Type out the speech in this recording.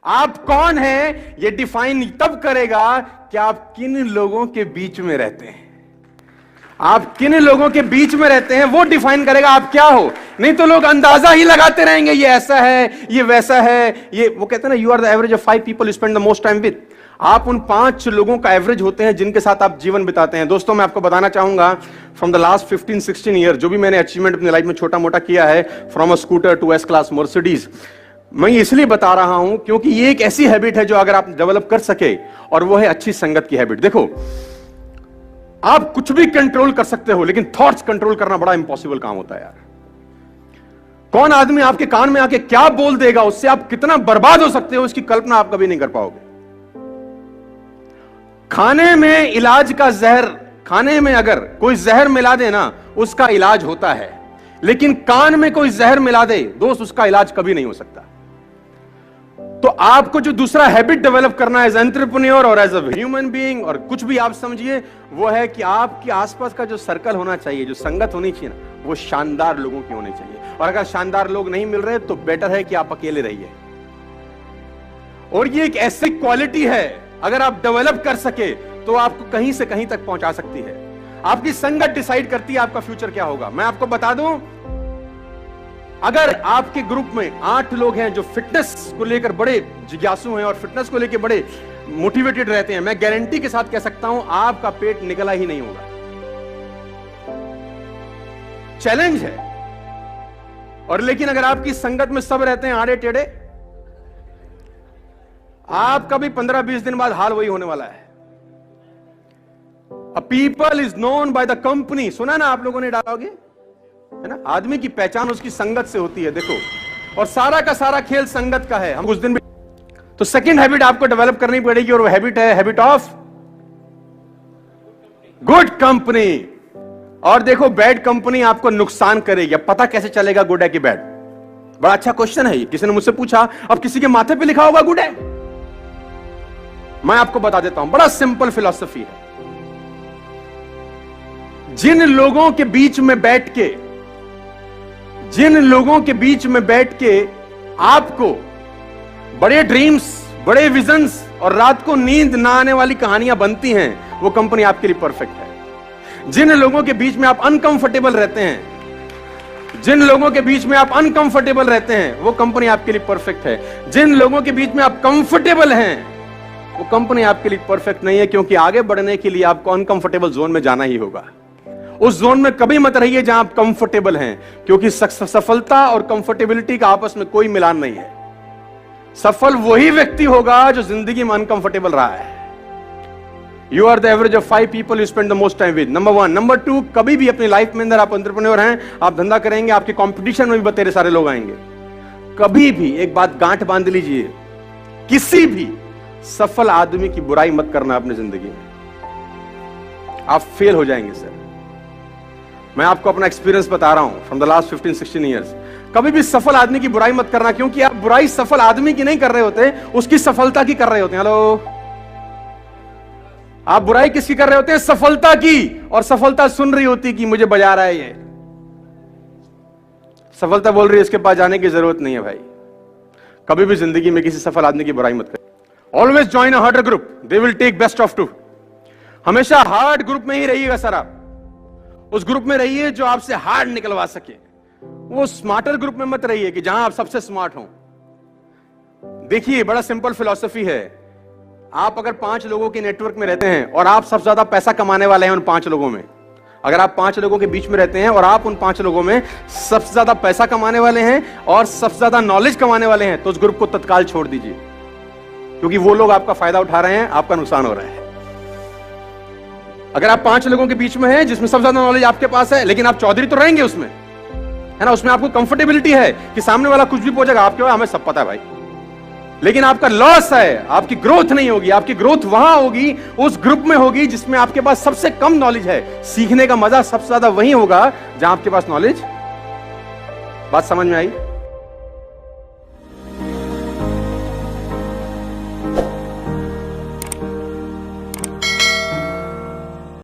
आप कौन हैं ये डिफाइन तब करेगा कि आप किन लोगों के बीच में रहते हैं। आप किन लोगों के बीच में रहते हैं वो डिफाइन करेगा आप क्या हो। नहीं तो लोग अंदाजा ही लगाते रहेंगे, ये ऐसा है, ये वैसा है, ये वो कहते हैं ना, you are the average of 5 people you spend the most time with. आप उन 5 लोगों का एवरेज होते हैं जिनके साथ आप जीवन बिताते हैं। दोस्तों मैं आपको बताना चाहूंगा, फ्रॉम द लास्ट 15-16 ईयर जो भी मैंने अचीवमेंट अपनी लाइफ में छोटा मोटा किया है, from a scooter to S class Mercedes, मैं इसलिए बता रहा हूं क्योंकि ये एक ऐसी हैबिट है जो अगर आप डेवलप कर सके, और वो है अच्छी संगत की हैबिट। देखो आप कुछ भी कंट्रोल कर सकते हो, लेकिन थॉट्स कंट्रोल करना बड़ा इंपॉसिबल काम होता है यार। कौन आदमी आपके कान में आके क्या बोल देगा, उससे आप कितना बर्बाद हो सकते हो, इसकी कल्पना आप कभी नहीं कर पाओगे। खाने में इलाज का जहर, खाने में अगर कोई जहर मिला दे ना, उसका इलाज होता है, लेकिन कान में कोई जहर मिला दे दोस्त, उसका इलाज कभी नहीं हो सकता। तो आपको जो दूसरा हैबिट डेवलप करना है एज एंटरप्रेन्योर और एज अ ह्यूमन बीइंग, और कुछ भी आप समझिए, वो है कि आपके आसपास का जो सर्कल होना चाहिए, जो संगत होनी चाहिए ना, वो शानदार लोगों की होनी चाहिए। और अगर शानदार लोग नहीं मिल रहे तो बेटर है कि आप अकेले रहिए। और ये एक ऐसी क्वालिटी है, अगर आप डेवलप कर सके तो आपको कहीं से कहीं तक पहुंचा सकती है। आपकी संगत डिसाइड करती है आपका फ्यूचर क्या होगा। मैं आपको बता दूं, अगर आपके ग्रुप में 8 लोग हैं जो फिटनेस को लेकर बड़े जिज्ञासु हैं और फिटनेस को लेकर बड़े मोटिवेटेड रहते हैं, मैं गारंटी के साथ कह सकता हूं आपका पेट निकला ही नहीं होगा। चैलेंज है। और लेकिन अगर आपकी संगत में सब रहते हैं आड़े टेढ़े, आपका भी 15-20 दिन बाद हाल वही होने वाला है। A people is known by the company, सुना ना आप लोगों ने डालोगे, है ना? आदमी की पहचान उसकी संगत से होती है। देखो, और सारा का सारा खेल संगत का है। हम उस दिन भी तो सेकंड हैबिट आपको डेवलप करनी पड़ेगी, और वो हैबिट है हैबिट ऑफ गुड कंपनी। और देखो, बैड कंपनी आपको नुकसान करेगी। अब पता कैसे चलेगा गुड है कि बैड? बड़ा अच्छा क्वेश्चन है ये, किसी ने मुझसे पूछा। अब किसी के माथे पे लिखा होगा गुड है? मैं आपको बता देता हूं, बड़ा सिंपल फिलॉसफी है। जिन लोगों के बीच में बैठ के, जिन लोगों के बीच में बैठ के आपको बड़े ड्रीम्स, बड़े विजन्स और रात को नींद ना आने वाली कहानियां बनती हैं, वो कंपनी आपके लिए परफेक्ट है। जिन लोगों के बीच में आप अनकंफर्टेबल रहते हैं, जिन लोगों के बीच में आप अनकंफर्टेबल रहते हैं, वो कंपनी आपके लिए परफेक्ट है। जिन लोगों के बीच में आप कंफर्टेबल हैं, वो कंपनी आपके लिए परफेक्ट नहीं है, क्योंकि आगे बढ़ने के लिए आपको अनकंफर्टेबल जोन में जाना ही होगा। उस जोन में कभी मत रहिए जहां आप कंफर्टेबल हैं, क्योंकि सफलता और कंफर्टेबिलिटी का आपस में कोई मिलान नहीं है। सफल वही व्यक्ति होगा जो जिंदगी में अनकंफर्टेबल रहा है। You are the average of 5 people you spend the most time with, number 1। Number 2, कभी भी अपनी लाइफ में अंदर आप एंटरप्रेन्योर हैं, आप धंधा करेंगे, आपके कंपटीशन में भी बतेरे सारे लोग आएंगे। कभी भी एक बात गांठ बांध लीजिए, किसी भी सफल आदमी की बुराई मत करना अपनी जिंदगी में, आप फेल हो जाएंगे सर। मैं आपको अपना एक्सपीरियंस बता रहा हूं फ्रॉम द लास्ट 15-16 ईयर्स। कभी भी सफल आदमी की बुराई मत करना, क्योंकि आप बुराई सफल आदमी की नहीं कर रहे होते, उसकी सफलता की कर रहे होते हैं। हेलो, आप बुराई किसकी कर रहे होते हैं? सफलता की। और सफलता सुन रही होती कि मुझे बजा रहा है ये, सफलता बोल रही है इसके पास जाने की जरूरत नहीं है। भाई, कभी भी जिंदगी में किसी सफल आदमी की बुराई मत करें। Always join a harder group, they will take best of 2। हमेशा हार्ड ग्रुप में ही रहिएगा सर। आप उस ग्रुप में रहिए जो आपसे हार्ड निकलवा सके। वो स्मार्टर ग्रुप में मत रहिए कि जहां आप सबसे स्मार्ट हों। देखिए, बड़ा सिंपल फिलॉसफी है। आप अगर 5 लोगों के नेटवर्क में रहते हैं और आप सबसे ज्यादा पैसा कमाने वाले हैं उन 5 लोगों में, अगर आप 5 लोगों के बीच में रहते हैं और आप उन 5 लोगों में सबसे ज्यादा पैसा कमाने वाले हैं और सबसे ज्यादा नॉलेज कमाने वाले हैं, तो उस ग्रुप को तत्काल छोड़ दीजिए, क्योंकि वो लोग आपका फायदा उठा रहे हैं, आपका नुकसान हो रहा है। अगर आप 5 लोगों के बीच में हैं जिसमें सबसे ज्यादा नॉलेज आपके पास है, लेकिन आप चौधरी तो रहेंगे उसमें, है ना? उसमें आपको कंफर्टेबिलिटी है कि सामने वाला कुछ भी पूछेगा, आपके हमें सब पता है भाई, लेकिन आपका लॉस है, आपकी ग्रोथ नहीं होगी। आपकी ग्रोथ वहां होगी, उस ग्रुप में होगी जिसमें आपके पास सबसे कम नॉलेज है। सीखने का मजा सबसे ज्यादा वहीं होगा जहां आपके पास नॉलेज। बात समझ में आई?